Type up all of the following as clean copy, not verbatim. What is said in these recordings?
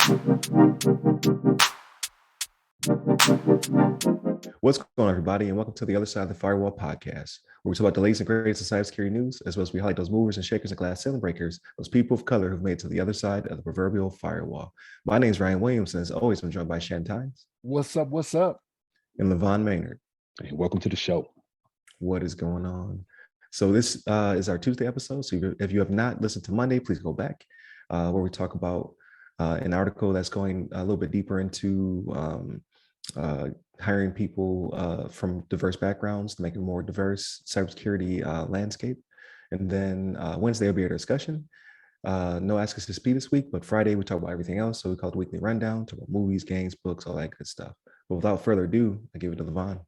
What's going on, everybody, and welcome to the other side of the Firewall podcast, where we talk about the latest and greatest of cybersecurity news, as well as we highlight those movers and shakers and glass ceiling breakers, those people of color who've made it to the other side of the proverbial firewall. My name is Ryan Williams, and as always, I'm joined by Shannon What's up? What's up? and LeVon Maynard. Hey, welcome to the show. What is going on? So this is our Tuesday episode. So if you have not listened to Monday, please go back where we talk about an article that's going a little bit deeper into hiring people from diverse backgrounds to make a more diverse cybersecurity landscape. And then Wednesday will be our discussion. No Ask Us to Speed this week, but Friday we talk about everything else. So we call it the Weekly Rundown, talk about movies, games, books, all that good stuff. But without further ado, I give it to LeVon.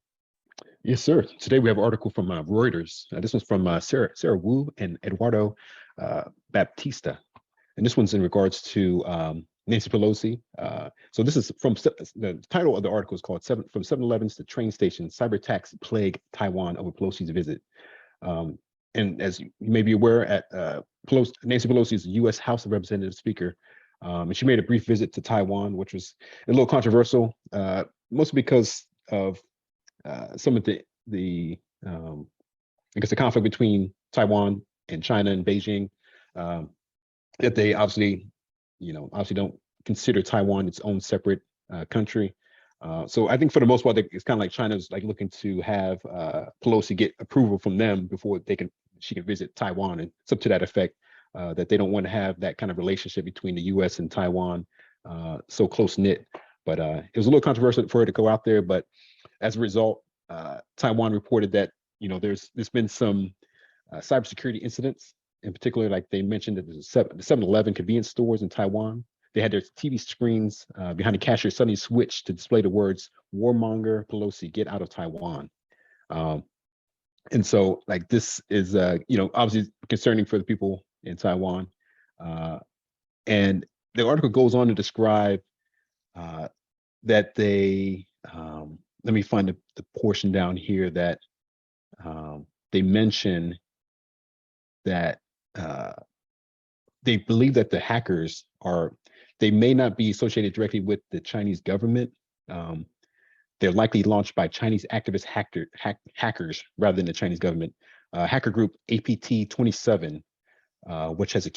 Yes, sir. Today we have an article from Reuters. This one's from Sarah Wu and Eduardo Baptista. And this one's in regards to Nancy Pelosi. So this is from the title of the article is called From 7-Elevens to Train Stations, Cyberattacks Plague Taiwan Over Pelosi's Visit. And as you may be aware, Nancy Pelosi is the U.S. House of Representatives Speaker. And she made a brief visit to Taiwan, which was a little controversial, mostly because of some of the I guess the conflict between Taiwan and China and Beijing, that they obviously don't consider Taiwan its own separate country. So I think for the most part, it's kind of like China's like looking to have Pelosi get approval from them before she can visit Taiwan, and it's up to that effect, that they don't want to have that kind of relationship between the U.S. and Taiwan so close knit. But it was a little controversial for her to go out there. But as a result, Taiwan reported that there's been some cybersecurity incidents. In particular, like they mentioned that there's the 7-Eleven convenience stores in Taiwan. They had their TV screens behind the cashier suddenly switched to display the words "Warmonger Pelosi, get out of Taiwan." And so, like, this is obviously concerning for the people in Taiwan. And the article goes on to describe that they let me find the portion down here that they mention that they believe that the hackers they may not be associated directly with the Chinese government. They're likely launched by Chinese activist hackers rather than the Chinese government. Hacker group APT27, which has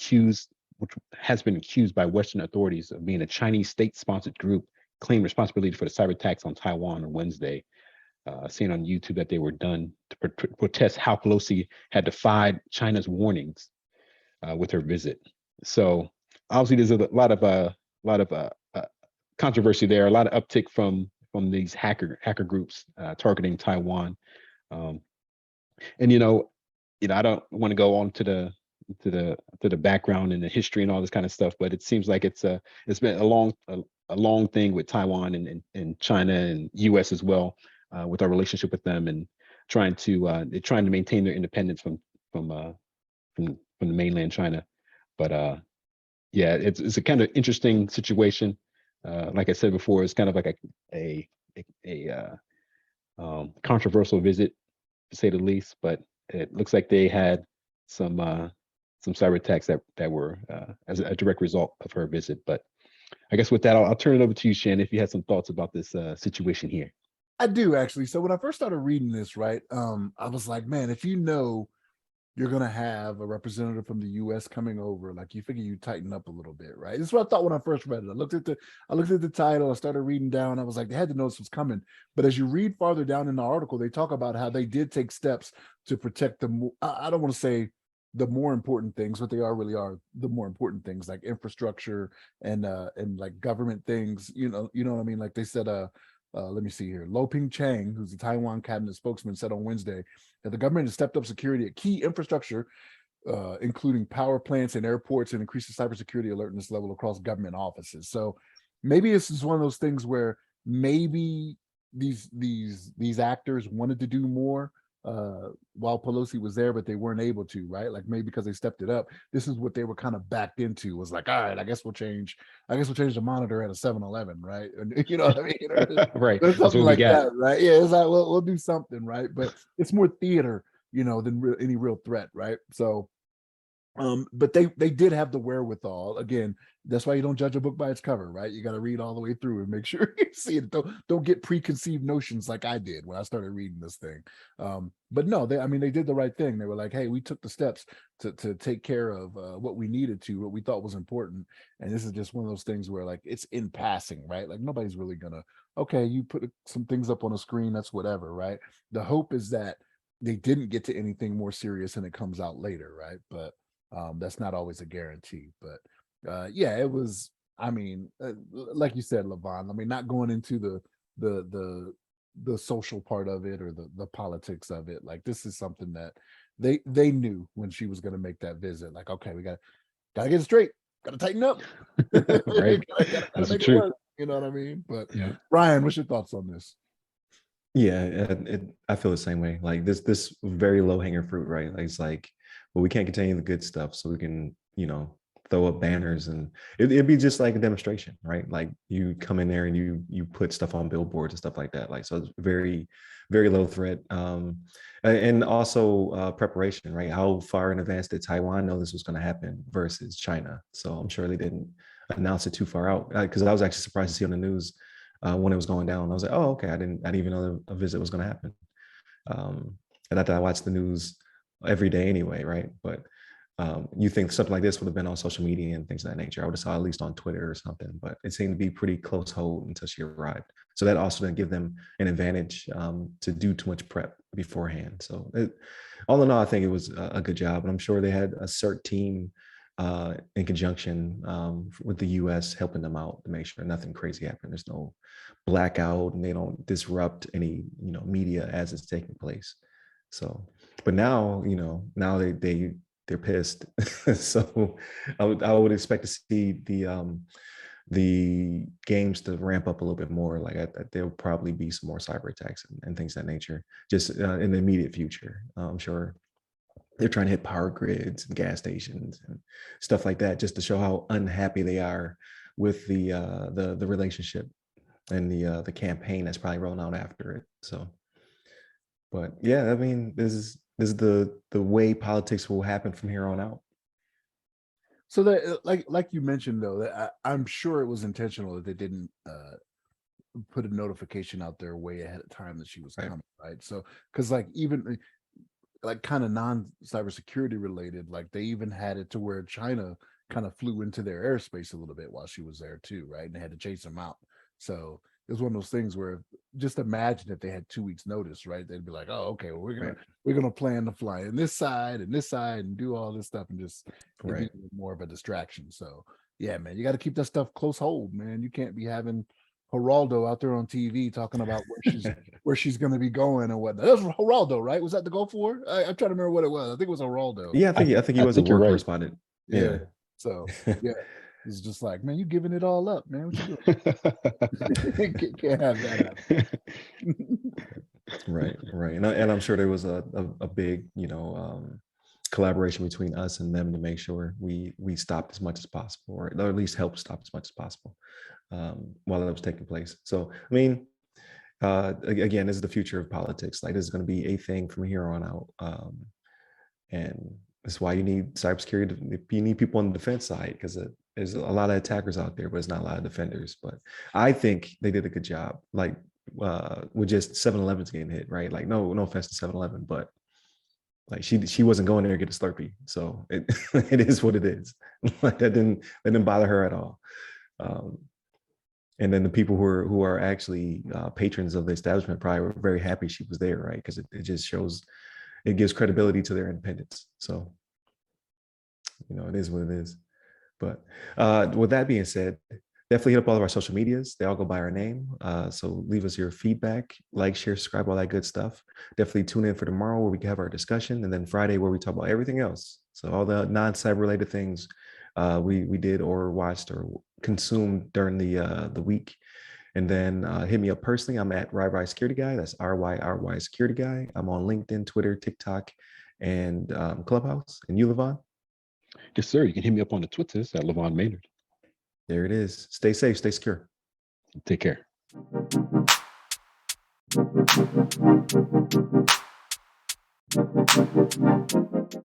been accused by Western authorities of being a Chinese state-sponsored group, claimed responsibility for the cyber attacks on Taiwan on Wednesday, seeing on YouTube that they were done to protest how Pelosi had defied China's warnings with her visit. So obviously, there's a lot of controversy there, a lot of uptick from these hacker groups targeting Taiwan. And I don't want to go on to the background and the history and all this kind of stuff, but it seems like it's been a long thing with Taiwan and China and U.S. as well, with our relationship with them, and trying to maintain their independence from the mainland China. But yeah, it's a kind of interesting situation. Like I said before, it's kind of like a controversial visit, to say the least. But it looks like they had some cyber attacks that were as a direct result of her visit. But I guess with that, I'll turn it over to you, Shannon, if you had some thoughts about this situation here. I do, actually. So when I first started reading this, right, I was like, man, if you're going to have a representative from the U.S. coming over, like, you figure you tighten up a little bit, right? This is what I thought when I first read it. I looked at the title, I started reading down. I was like, they had to know this was coming. But as you read farther down in the article, they talk about how they did take steps to protect I don't want to say the more important things, but they really are the more important things, like infrastructure and like government things, you know what I mean? Like they said, let me see here. Lo Ping Chang, who's the Taiwan cabinet spokesman, said on Wednesday that the government has stepped up security at key infrastructure, including power plants and airports, and increased the cybersecurity alertness level across government offices. So maybe this is one of those things where maybe these actors wanted to do more while Pelosi was there, but they weren't able to, right? Like maybe because they stepped it up. This is what they were kind of backed into, was like, all right, I guess we'll change the monitor at a 7-Eleven, right? And you know what I mean? Right. Or something like that, right? Yeah, it's like, we'll do something, right? But it's more theater, than any real threat, right? So But they did have the wherewithal. Again, that's why you don't judge a book by its cover, right? You got to read all the way through and make sure you see it. Don't get preconceived notions like I did when I started reading this thing. But no, they did the right thing. They were like, hey, we took the steps to take care of what we needed to, what we thought was important. And this is just one of those things where, like, it's in passing, right? Like, nobody's really gonna, okay, you put some things up on a screen, that's whatever, right? The hope is that they didn't get to anything more serious and it comes out later, right? But that's not always a guarantee. But yeah, it was, like you said, LeVon, not going into the social part of it or the politics of it. Like, this is something that they knew when she was going to make that visit. Like, okay, we gotta get it straight, gotta tighten up. Right. gotta That's make it true. work, you know what I mean? But Yeah. Ryan, what's your thoughts on this? Yeah, I feel the same way. Like, this very low hanging fruit, right? Like, it's like, well, we can't continue the good stuff, so we can, throw up banners, and it'd be just like a demonstration, right? Like, you come in there and you put stuff on billboards and stuff like that. Like, so it's very, very low threat. And also preparation, right? How far in advance did Taiwan know this was going to happen versus China? So I'm sure they didn't announce it too far out, because I was actually surprised to see on the news when it was going down. I was like, oh, okay, I didn't even know a visit was going to happen. And not that I watch the news every day anyway, right? But you think something like this would have been on social media and things of that nature. I would have saw at least on Twitter or something, but it seemed to be pretty close hold until she arrived. So that also didn't give them an advantage to do too much prep beforehand. So all in all, I think it was a good job. And I'm sure they had a CERT team in conjunction with the US helping them out to make sure nothing crazy happened. There's no blackout and they don't disrupt any, media as it's taking place. So, but now, now they're pissed. So I would expect to see the games to ramp up a little bit more. Like, there'll probably be some more cyber attacks and things of that nature, just in the immediate future. I'm sure they're trying to hit power grids and gas stations and stuff like that, just to show how unhappy they are with the relationship and the campaign that's probably rolling out after it. So, but yeah, this is the way politics will happen from here on out. So that, like you mentioned, though, that I'm sure it was intentional that they didn't put a notification out there way ahead of time that she was Right. coming, right? So, because like, even like kind of non-cybersecurity related, like they even had it to where China kind of flew into their airspace a little bit while she was there too, right? And they had to chase them out. So it was one of those things where, just imagine if they had 2 weeks notice, right? They'd be like, oh, okay, well, we're gonna plan to fly in this side and do all this stuff, and just it'd be more of a distraction. So yeah, man, you got to keep that stuff close hold, man. You can't be having Geraldo out there on TV talking about where she's going to be going and whatnot. That was Geraldo, right? Was that the Gulf War? I'm trying to remember what it was. I think it was Geraldo. Yeah, I think he was a war correspondent. Yeah. So yeah, it's just like, man, you giving it all up, man. What you doing? Can't have that happen. Right. And I'm sure there was a big, collaboration between us and them to make sure we stopped as much as possible, or at least help stop as much as possible while it was taking place. So, again, this is the future of politics. Like, this is going to be a thing from here on out. And that's why you need cybersecurity. You need people on the defense side, because there's a lot of attackers out there, but it's not a lot of defenders. But I think they did a good job. Like, with just 7-Elevens getting hit, right? Like, no offense to 7-Eleven, but like, she wasn't going there to get a Slurpee. So it it is what it is. Like, that didn't bother her at all. And then the people who are actually patrons of the establishment probably were very happy she was there, right? Because it just shows, it gives credibility to their independence. So, it is what it is. But with that being said, definitely hit up all of our social medias. They all go by our name. So leave us your feedback, like, share, subscribe, all that good stuff. Definitely tune in for tomorrow, where we can have our discussion, and then Friday, where we talk about everything else. So all the non-cyber related things we did or watched or consumed during the week. And then hit me up personally. I'm at RYRY Security Guy. That's RYRY Security Guy. I'm on LinkedIn, Twitter, TikTok, and Clubhouse. And you, LeVon? Yes, sir. You can hit me up on the Twitters at LeVon Maynard. There it is. Stay safe, stay secure. Take care.